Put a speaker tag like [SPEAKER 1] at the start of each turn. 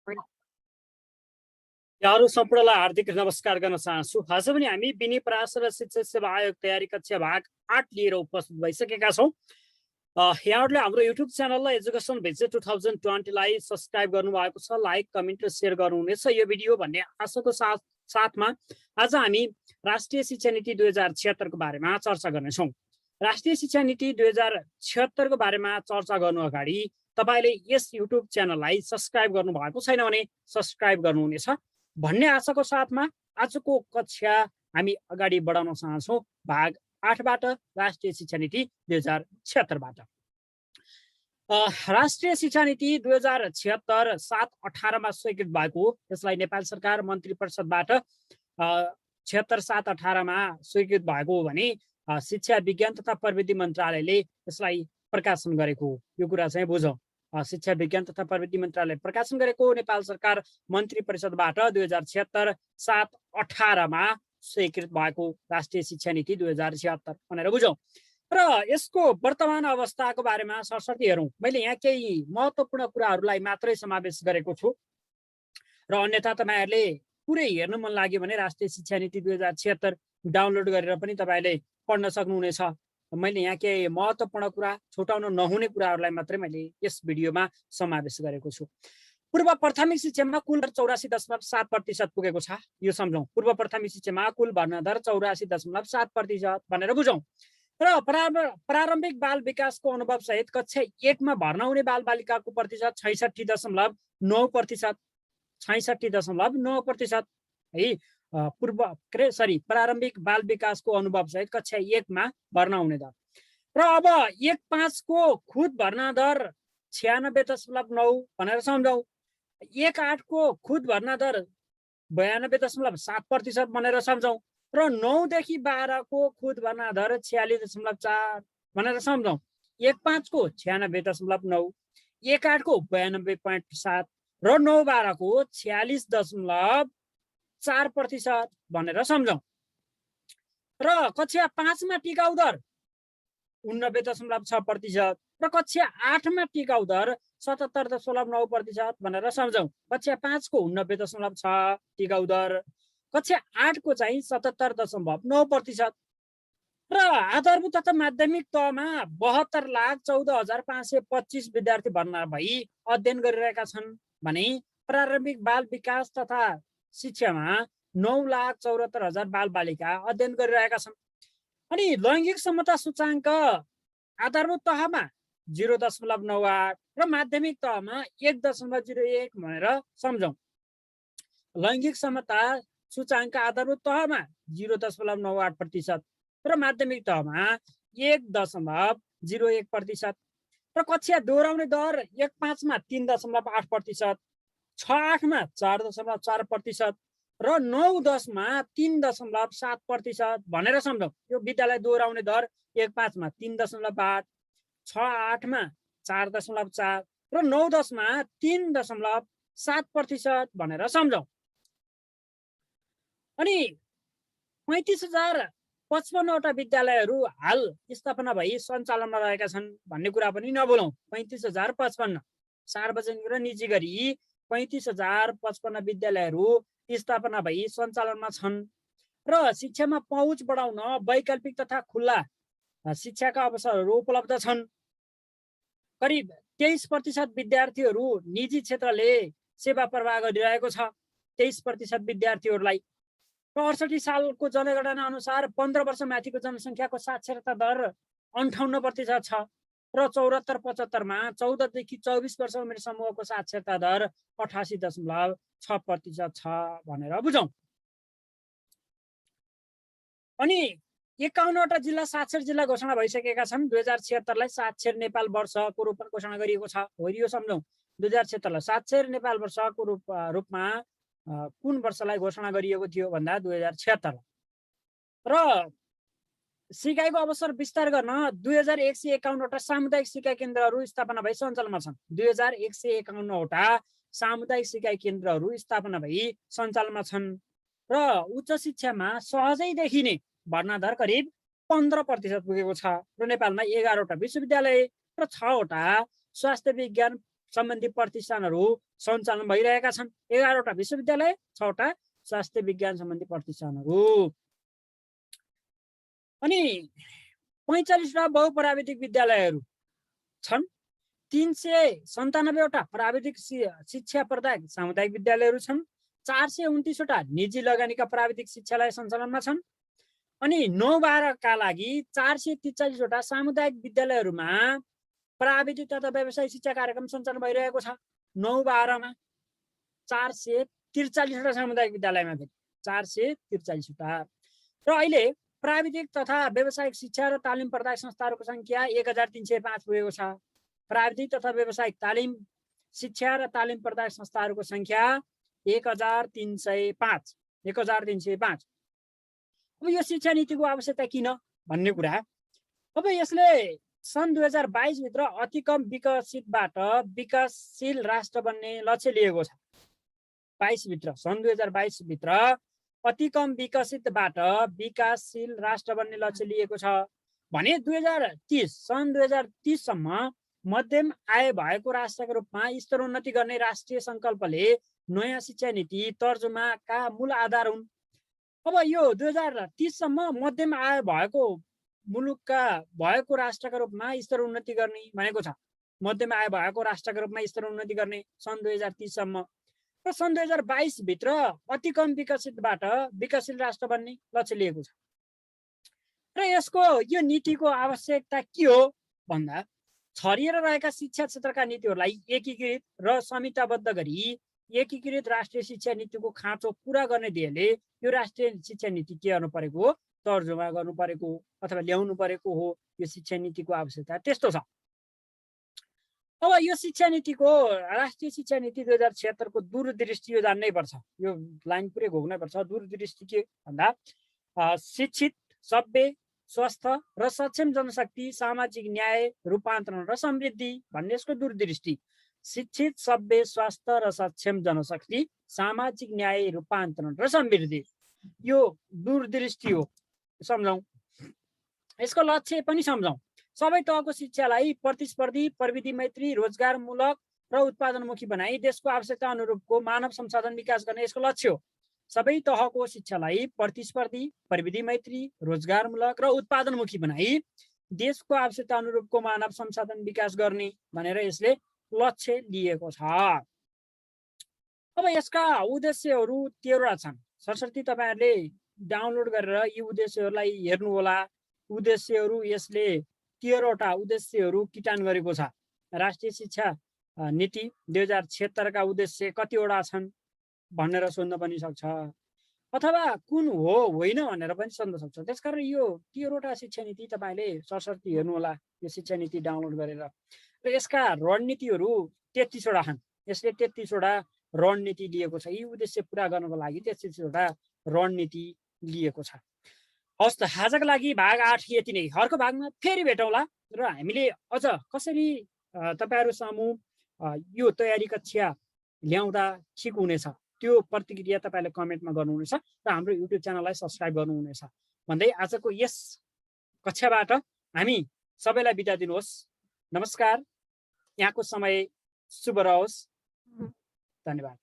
[SPEAKER 1] यहाँहरू सम्पूर्णलाई हार्दिक नमस्कार गर्न चाहन्छु। आज पनि हामी विनी पराशर र शिक्षक सेवा आयोग तयारी कक्षा भाग 8 लिएर उपस्थित भइसकेका छौँ। यहाँहरूले हाम्रो युट्युब च्यानललाई एजुकेसन भिजिट 2020 लाई सब्सक्राइब गर्नुभएको छ, लाइक कमेन्ट र सेयर गर्नुहुनेछ यो भिडियो भन्ने आशाको साथमा आज हामी राष्ट्रिय शिक्षा नीति 2076 को बारेमा चर्चा गर्नेछौँ। राष्ट्रिय शिक्षा नीति 2076 को बारेमा चर्चा गर्नु अगाडि तपाईले यस युट्युब च्यानललाई सब्सक्राइब गर्नुभएको छैन भने सब्सक्राइब गर्नुहुनेछ भन्ने आशाको साथमा आजको कक्षा हामी अगाडि बढाउन चाहन्छौँ भाग 8 बाट राष्ट्रिय शिक्षा नीति 2076 बाट। राष्ट्रिय शिक्षा नीति 2076 7/18 मा स्वीकृत भएको, यसलाई नेपाल सरकार मन्त्री परिषदबाट 76 7/18 मा स्वीकृत भएको हो भने शिक्षा विज्ञान तथा प्रविधि मन्त्रालयले यसलाई प्रकाशन गरेको हो। यो कुरा चाहिँ बुझौँ। शिक्षा विज्ञान तथा प्रविधि मन्त्रालय प्रकाशन गरेको नेपाल सरकार मन्त्री परिषदबाट 2076 7/18 मा स्वीकृत भएको राष्ट्रिय शिक्षा नीति 2076 भनेर बुझौँ। र यसको वर्तमान अवस्थाको बारेमा सरसर्ती हेरौँ। मैले यहाँ केही महत्त्वपूर्ण कुराहरूलाई मात्रै समावेश गरेको छु र अन्यथा तपाईहरुले पुरै हेर्न मन लाग्यो भने राष्ट्रिय शिक्षा नीति 2076 डाउनलोड गरेर पनि तपाईले पढ्न सक्नुहुनेछ। मैले यहाँ केही महत्त्वपूर्ण कुरा, छुटाउन नहुने कुराहरूलाई मात्रै मैले यस भिडियोमा समावेश गरेको छु। पूर्व प्राथमिक शिक्षामा कुल 84.7% पुगेको छ, यो सम्झौँ। पूर्व प्राथमिक शिक्षामा कुल भर्ना दर 84.7% भनेर बुझौँ। र प्रारम्भिक बाल विकासको अनुभव सहित कक्षा 1 मा भर्ना हुने बालबालिकाको प्रतिशत 66.9%। 66.9% है। प्रारम्भिक बाल विकासको अनुभव सहित कक्षा 1 मा भर्ना हुने दर। र अब 1/5 को खुद भर्ना दर 96.9 भनेर सम्झौँ। 1/8 को खुद भर्ना दर 92.7% भनेर सम्झौँ। र 9 देखि 12 को खुद भर्ना दर 46.4 भनेर सम्झौँ। 1/5 को 96.9, 1/8 को 92.7 र 9/12 को 46.4% भनेर सम्झौँ। र कक्षा 5 मा टिकाउ दर 89.6% र कक्षा 8 मा टिकाउ दर 77.9% भनेर सम्झौँ। कक्षा 5 को 89.6 टिकाउ दर, कक्षा 8 को चाहिँ 77.9%। र आधारभूत तथा माध्यमिक तहमा 72,14,525 विद्यार्थी भर्ना भई अध्ययन गरिरहेका छन् भने प्रारम्भिक बाल विकास तथा शिक्षामा 9,74,000 बालबालिका अध्ययन गरिरहेका छन्। अनि लैङ्गिक समता सूचाङ्क आधारभूत तहमा 0.98 र माध्यमिक तहमा 1.01 भनेर सम्झौँ। लैङ्गिक समता सूचाङ्क आधारभूत तहमा 0.98% र माध्यमिक तहमा 1.01%। र कक्षा दोहोऱ्याउने दर 1/5 मा 3.8%, 6/8 मा 4.4% र 9-10 मा 3.7% भनेर सम्झौँ। यो विद्यालय दोहोऱ्याउने दर 1/5 मा 3.8, 6/8 मा 4.4 र 9-10 मा 3.7% भनेर सम्झौँ। अनि 35,055 वटा विद्यालयहरू हाल स्थापना भई सञ्चालनमा रहेका छन् भन्ने कुरा पनि नभुलौँ। 35,055 सार्वजनिक र निजी गरी 35,055 विद्यालयहरू स्थापना भई सञ्चालनमा छन्। र शिक्षामा पहुँच बढाउन वैकल्पिक तथा खुल्ला शिक्षाका अवसरहरू उपलब्ध छन्। करिब 23% विद्यार्थीहरू निजी क्षेत्रले सेवा प्रवाह गरिरहेको छ। 23% विद्यार्थीहरूलाई। र 68 सालको जनगणना अनुसार 15 वर्ष माथिको जनसङ्ख्याको साक्षरता दर 58% छ। र 74-75 मा 14 देखि 24 वर्ष उमेर समूहको साक्षरता दर 88.6% छ भनेर बुझौँ। अनि 51 वटा जिल्ला साक्षर जिल्ला घोषणा भइसकेका छन्। 2076 लाई साक्षर नेपाल वर्षको रूपमा घोषणा गरिएको छ। हो यो सम्झौँ। 2076 लाई साक्षर नेपाल वर्षको रूपमा कुन वर्षलाई घोषणा गरिएको थियो भन्दा 2076। र सिकाइको अवसर विस्तार गर्न 2151 वटा सामुदायिक सिकाइ केन्द्रहरू स्थापना भई सञ्चालनमा छन्। 2151 वटा सामुदायिक सिकाइ केन्द्रहरू स्थापना भई सञ्चालनमा छन्। र उच्च शिक्षामा सहजै देखिने भर्ना दर करिब 15% पुगेको छ। र नेपालमा 11 वटा विश्वविद्यालय र 6 वटा स्वास्थ्य विज्ञान सम्बन्धी प्रतिष्ठानहरू सञ्चालन भइरहेका छन्। 11वटा विश्वविद्यालय, 6वटा स्वास्थ्य विज्ञान सम्बन्धी प्रतिष्ठानहरू। अनि 45वटा बहुप्राविधिक विद्यालयहरू छन्। 397वटा प्राविधिक शिक्षा प्रदायक सामुदायिक विद्यालयहरू छन्। 429वटा निजी लगानीका प्राविधिक शिक्षालय सञ्चालनमा छन्। अनि 9-12 लागि 443वटा सामुदायिक विद्यालयहरूमा प्राविधिक तथा व्यावसायिक शिक्षा कार्यक्रम सञ्चालन भइरहेको छ। 9-12 मा 443वटा सामुदायिक विद्यालयमा फेरि 443वटा। र अहिले प्राविधिक तथा व्यावसायिक शिक्षा र तालिम प्रदायक संस्थाहरूको सङ्ख्या 1305 पुगेको छ। प्राविधिक तथा व्यावसायिक तालिम शिक्षा र तालिम प्रदायक संस्थाहरूको सङ्ख्या 1305। अब यो शिक्षा नीतिको आवश्यकता किन भन्ने कुरा, अब यसले सन् 2022 भित्र अति कम विकसितबाट विकासशील राष्ट्र बन्ने लक्ष्य लिएको छ। 22 भित्र, सन् 2022 भित्र अति कम विकसितबाट विकासशील राष्ट्र बन्ने लक्ष्य लिएको छ भने 2030 सन् 2030 सम्म मध्यम आय भएको राष्ट्रको रूपमा स्तरोन्नति गर्ने राष्ट्रिय सङ्कल्पले नयाँ शिक्षा नीति तर्जुमाका मूल आधार हुन्। अब यो 2030 सम्म मध्यम आय भएको मुलुकका भएको राष्ट्रका रूपमा स्तरोन्नति गर्ने भनेको छ। मध्यम आय भएको राष्ट्रका रूपमा स्तरोन्नति गर्ने सन् 2030 सम्म र सन् 2022 भित्र अति कम विकसितबाट विकासशील राष्ट्र बन्ने लक्ष्य लिएको छ। र यसको यो नीतिको आवश्यकता के हो भन्दा, छरिएर रहेका शिक्षा क्षेत्रका नीतिहरूलाई एकीकृत र संहिताबद्ध गरी एकीकृत राष्ट्रिय शिक्षा नीतिको खाँचो पुरा गर्ने ध्येयले यो राष्ट्रिय शिक्षा नीति के गर्नु परेको हो, तर्जुमा गर्नु परेको अथवा ल्याउनु परेको हो। यो शिक्षा नीतिको आवश्यकता त्यस्तो छ। अब यो शिक्षा नीतिको राष्ट्रिय शिक्षा नीति 2076 को दूरदृष्टि यो जान्नै पर्छ। यो लाइन पुरै घोक्नै पर्छ। दूरदृष्टि के भन्दा, शिक्षित, सभ्य, स्वस्थ र सक्षम जनशक्ति, सामाजिक न्याय, रूपान्तरण र समृद्धि भन्ने यसको दूरदृष्टि। शिक्षित, सभ्य, स्वस्थ र सक्षम जनशक्ति, सामाजिक न्याय, रूपान्तरण र समृद्धि, यो दूरदृष्टि हो। सम्झौँ, यसको लक्ष्य पनि सम्झौँ। सबै तहको शिक्षालाई प्रतिस्पर्धी, प्रविधि मैत्री, रोजगारमूलक र उत्पादनमुखी बनाई देशको आवश्यकता अनुरूपको मानव संसाधन विकास गर्ने यसको लक्ष्य हो। सबै तहको शिक्षालाई प्रतिस्पर्धी, प्रविधि मैत्री, रोजगारमूलक र उत्पादनमुखी बनाई देशको आवश्यकता अनुरूपको मानव संसाधन विकास गर्ने भनेर यसले लक्ष्य लिएको छ। अब यसका उद्देश्यहरू 13वटा छन्। सरस्वती तपाईँहरूले डाउनलोड गरेर यी उद्देश्यहरूलाई हेर्नुहोला। उद्देश्यहरू यसले 13वटा उद्देश्यहरू किटान गरेको छ। राष्ट्रिय शिक्षा नीति 2076 का उद्देश्य कतिवटा छन् भनेर सोध्न पनि सक्छ, अथवा कुन हो होइन भनेर पनि सोध्न सक्छ। त्यसकारण यो 13वटा शिक्षा नीति तपाईँले सरस्वती हेर्नुहोला, यो शिक्षा नीति डाउनलोड गरेर। र यसका रणनीतिहरू 33वटा छन्। यसले 33वटा रणनीति लिएको छ। यी उद्देश्य पुरा गर्नको लागि 33वटा रणनीति लिएको छ। हवस् त, आजको लागि भाग 8 यति नै। अर्को भागमा फेरि भेटौँला र हामीले अझ कसरी तपाईँहरू सामु यो तयारी कक्षा ल्याउँदा ठिक हुनेछ त्यो प्रतिक्रिया तपाईँले कमेन्टमा गर्नुहुनेछ र हाम्रो युट्युब च्यानललाई सब्स्क्राइब गर्नुहुनेछ भन्दै आजको यस कक्षाबाट हामी सबैलाई बिदा दिनुहोस्। नमस्कार, यहाँको समय शुभ रहोस्। धन्यवाद।